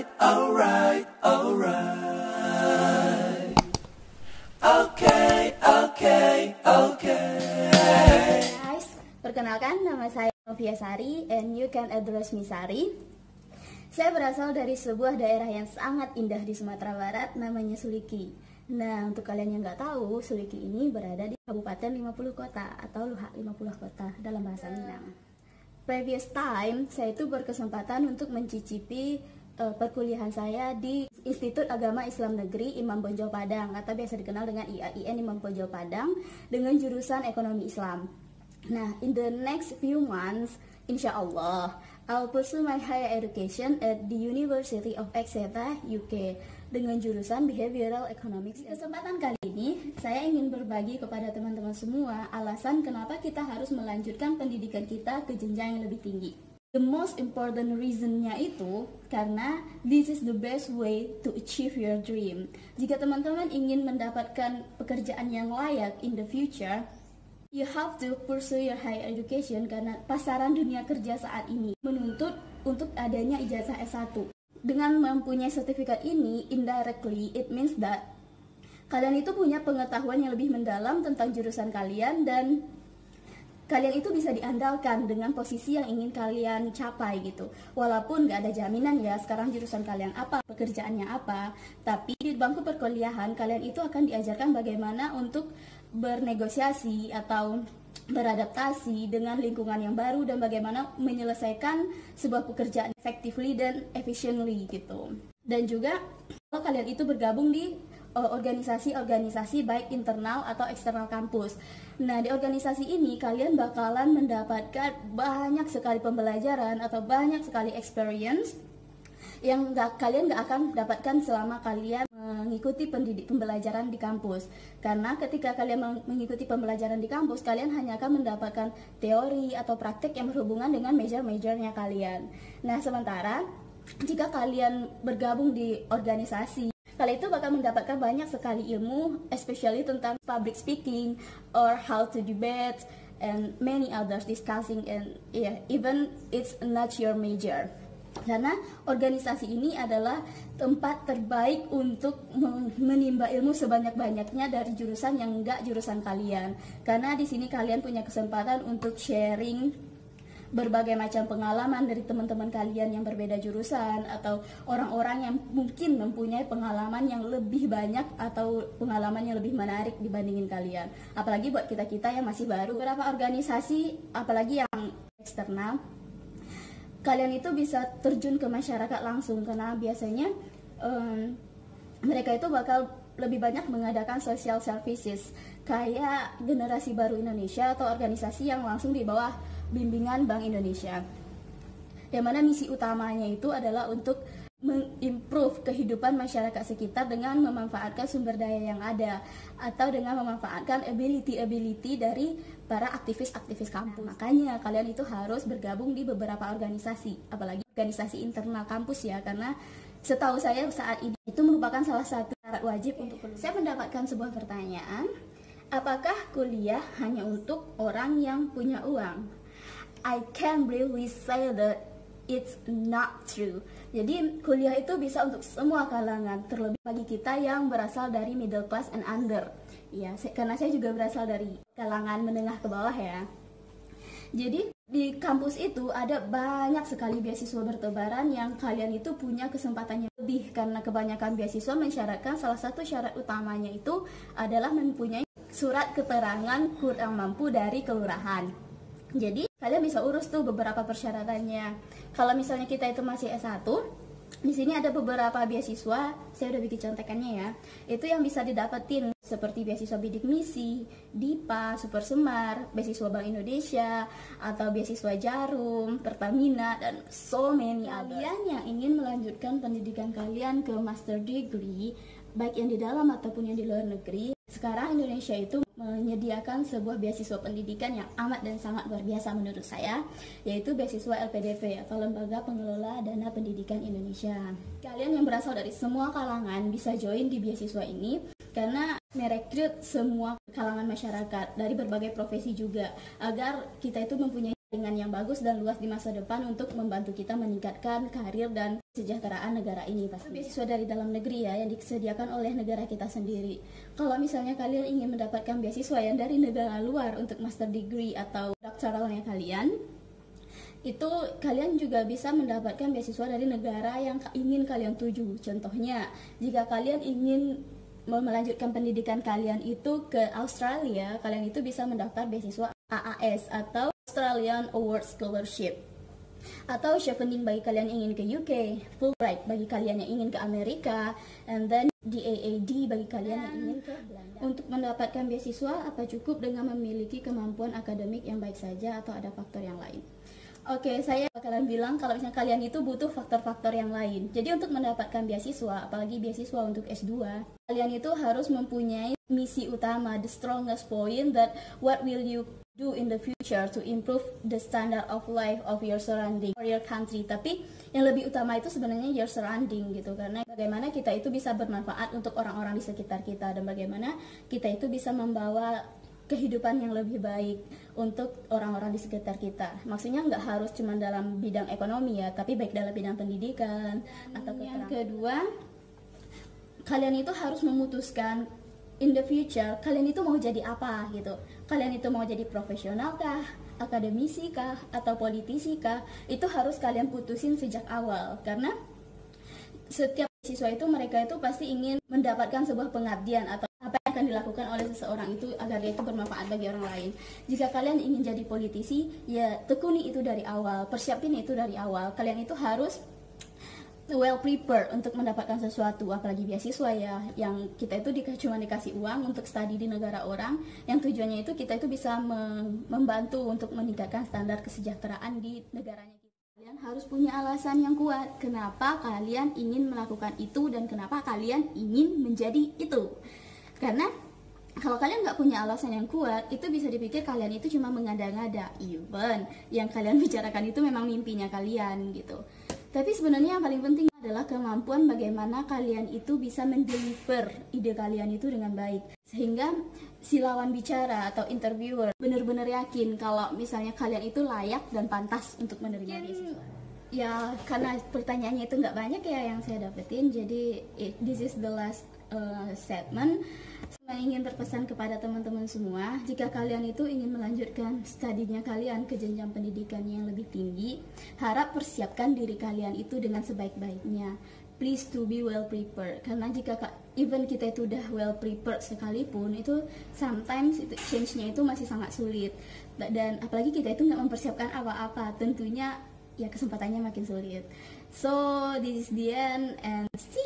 Alright, alright, alright. Okay, okay, okay. Guys, perkenalkan nama saya Novia Sari and you can address me Sari. Saya berasal dari sebuah daerah yang sangat indah di Sumatera Barat, namanya Suliki. Nah, untuk kalian yang nggak tahu, Suliki ini berada di Kabupaten 50 Kota atau Luhak 50 Kota dalam bahasa Minang. Previous time, saya itu berkesempatan untuk mencicipi perkuliahan saya di Institut Agama Islam Negeri Imam Bonjol Padang atau biasa dikenal dengan IAIN Imam Bonjol Padang dengan jurusan Ekonomi Islam. Nah, in the next few months, insya Allah, I'll pursue my higher education at the University of Exeter, UK dengan jurusan Behavioral Economics. Di kesempatan kali ini, saya ingin berbagi kepada teman-teman semua alasan kenapa kita harus melanjutkan pendidikan kita ke jenjang yang lebih tinggi. The most important reasonnya itu karena this is the best way to achieve your dream. Jika teman-teman ingin mendapatkan pekerjaan yang layak in the future, you have to pursue your higher education karena pasaran dunia kerja saat ini menuntut untuk adanya ijazah S1. Dengan mempunyai sertifikat ini, indirectly it means that kalian itu punya pengetahuan yang lebih mendalam tentang jurusan kalian dan kalian itu bisa diandalkan dengan posisi yang ingin kalian capai gitu. Walaupun gak ada jaminan ya sekarang jurusan kalian apa, pekerjaannya apa, tapi di bangku perkuliahan kalian itu akan diajarkan bagaimana untuk bernegosiasi atau beradaptasi dengan lingkungan yang baru dan bagaimana menyelesaikan sebuah pekerjaan effectively dan efficiently gitu. Dan juga kalau kalian itu bergabung di organisasi-organisasi baik internal atau eksternal kampus. Nah, di organisasi ini kalian bakalan mendapatkan banyak sekali pembelajaran atau banyak sekali experience yang kalian gak akan dapatkan selama kalian mengikuti pembelajaran di kampus. Karena ketika kalian mengikuti pembelajaran di kampus, kalian hanya akan mendapatkan teori atau praktek yang berhubungan dengan major-majornya kalian. Nah, sementara jika kalian bergabung di organisasi, kalian itu bakal mendapatkan banyak sekali ilmu, especially tentang public speaking or how to debate and many others discussing and even it's not your major. Karena organisasi ini adalah tempat terbaik untuk menimba ilmu sebanyak-banyaknya dari jurusan yang enggak jurusan kalian. Karena di sini kalian punya kesempatan untuk sharing berbagai macam pengalaman dari teman-teman kalian yang berbeda jurusan atau orang-orang yang mungkin mempunyai pengalaman yang lebih banyak atau pengalaman yang lebih menarik dibandingin kalian. Apalagi buat kita-kita yang masih baru, beberapa organisasi apalagi yang eksternal, kalian itu bisa terjun ke masyarakat langsung karena biasanya mereka itu bakal lebih banyak mengadakan social services kayak Generasi Baru Indonesia atau organisasi yang langsung di bawah bimbingan Bank Indonesia, yang mana misi utamanya itu adalah untuk mengimprove kehidupan masyarakat sekitar dengan memanfaatkan sumber daya yang ada atau dengan memanfaatkan ability dari para aktivis-aktivis kampus. Makanya kalian itu harus bergabung di beberapa organisasi, apalagi organisasi internal kampus ya, karena setahu saya saat ini itu merupakan salah satu syarat wajib untuk lulus. Saya mendapatkan sebuah pertanyaan, apakah kuliah hanya untuk orang yang punya uang? I can really say that it's not true. Jadi kuliah itu bisa untuk semua kalangan, terlebih bagi kita yang berasal dari middle class and under. Ya, karena saya juga berasal dari kalangan menengah ke bawah ya. Jadi di kampus itu ada banyak sekali beasiswa bertebaran yang kalian itu punya kesempatannya lebih karena kebanyakan beasiswa mensyaratkan salah satu syarat utamanya itu adalah mempunyai surat keterangan kurang mampu dari kelurahan. Jadi kalian bisa urus tuh beberapa persyaratannya. Kalau misalnya kita itu masih S1, di sini ada beberapa beasiswa, saya udah bikin contekannya ya. Itu yang bisa didapetin seperti beasiswa bidik misi, DIPA, Super Semar, beasiswa Bank Indonesia, atau beasiswa Jarum, Pertamina, dan so many others. Kalian yang ingin melanjutkan pendidikan kalian ke master degree, baik yang di dalam ataupun yang di luar negeri, sekarang Indonesia itu menyediakan sebuah beasiswa pendidikan yang amat dan sangat luar biasa menurut saya, yaitu beasiswa LPDP atau Lembaga Pengelola Dana Pendidikan Indonesia. Kalian yang berasal dari semua kalangan bisa join di beasiswa ini karena merekrut semua kalangan masyarakat dari berbagai profesi juga, agar kita itu mempunyai dengan yang bagus dan luas di masa depan untuk membantu kita meningkatkan karir dan kesejahteraan negara ini. Pasti beasiswa dari dalam negeri ya, yang disediakan oleh negara kita sendiri. Kalau misalnya kalian ingin mendapatkan beasiswa yang dari negara luar untuk master degree atau doktoralnya kalian, itu kalian juga bisa mendapatkan beasiswa dari negara yang ingin kalian tuju. Contohnya, jika kalian ingin melanjutkan pendidikan kalian itu ke Australia, kalian itu bisa mendaftar beasiswa AAS atau Australian Award Scholarship, atau chevening bagi kalian yang ingin ke UK, Fulbright bagi kalian yang ingin ke Amerika, and then DAAD bagi kalian yang ingin ke Belanda. Untuk mendapatkan beasiswa, apa cukup dengan memiliki kemampuan akademik yang baik saja atau ada faktor yang lain? Oke, saya bakalan bilang kalau misalnya kalian itu butuh faktor-faktor yang lain. Jadi untuk mendapatkan beasiswa, apalagi beasiswa untuk S2, kalian itu harus mempunyai misi utama, the strongest point, that what will you do in the future to improve the standard of life of your surrounding or your country. Tapi yang lebih utama itu sebenarnya your surrounding gitu, karena bagaimana kita itu bisa bermanfaat untuk orang-orang di sekitar kita, dan bagaimana kita itu bisa membawa kehidupan yang lebih baik untuk orang-orang di sekitar kita. Maksudnya nggak harus cuma dalam bidang ekonomi ya, tapi baik dalam bidang pendidikan atau yang kedua, kalian itu harus memutuskan in the future kalian itu mau jadi apa gitu. Kalian itu mau jadi profesional kah, akademisi kah, atau politisi kah? Itu harus kalian putusin sejak awal, karena setiap siswa itu mereka itu pasti ingin mendapatkan sebuah pengabdian atau apa yang akan dilakukan oleh seseorang itu agar dia itu bermanfaat bagi orang lain. Jika kalian ingin jadi politisi, ya tekuni itu dari awal, persiapin itu dari awal. Kalian itu harus well prepared untuk mendapatkan sesuatu, apalagi beasiswa ya, yang kita itu cuma dikasih uang untuk studi di negara orang, yang tujuannya itu kita itu bisa membantu untuk meningkatkan standar kesejahteraan di negaranya. Kalian harus punya alasan yang kuat kenapa kalian ingin melakukan itu dan kenapa kalian ingin menjadi itu. Karena kalau kalian nggak punya alasan yang kuat, itu bisa dipikir kalian itu cuma mengada-ngada, even yang kalian bicarakan itu memang mimpinya kalian gitu. Tapi sebenarnya yang paling penting adalah kemampuan bagaimana kalian itu bisa mendeliver ide kalian itu dengan baik, sehingga si lawan bicara atau interviewer benar-benar yakin kalau misalnya kalian itu layak dan pantas untuk menerima beasiswa. Ya karena pertanyaannya itu nggak banyak ya yang saya dapetin, jadi this is the last statement. Saya ingin berpesan kepada teman-teman semua, jika kalian itu ingin melanjutkan studinya kalian ke jenjang pendidikan yang lebih tinggi, harap persiapkan diri kalian itu dengan sebaik-baiknya. Please to be well prepared, karena jika even kita itu udah well prepared sekalipun, itu sometimes itu change-nya itu masih sangat sulit, dan apalagi kita itu nggak mempersiapkan apa-apa, tentunya ya kesempatannya makin sulit. So this is the end and see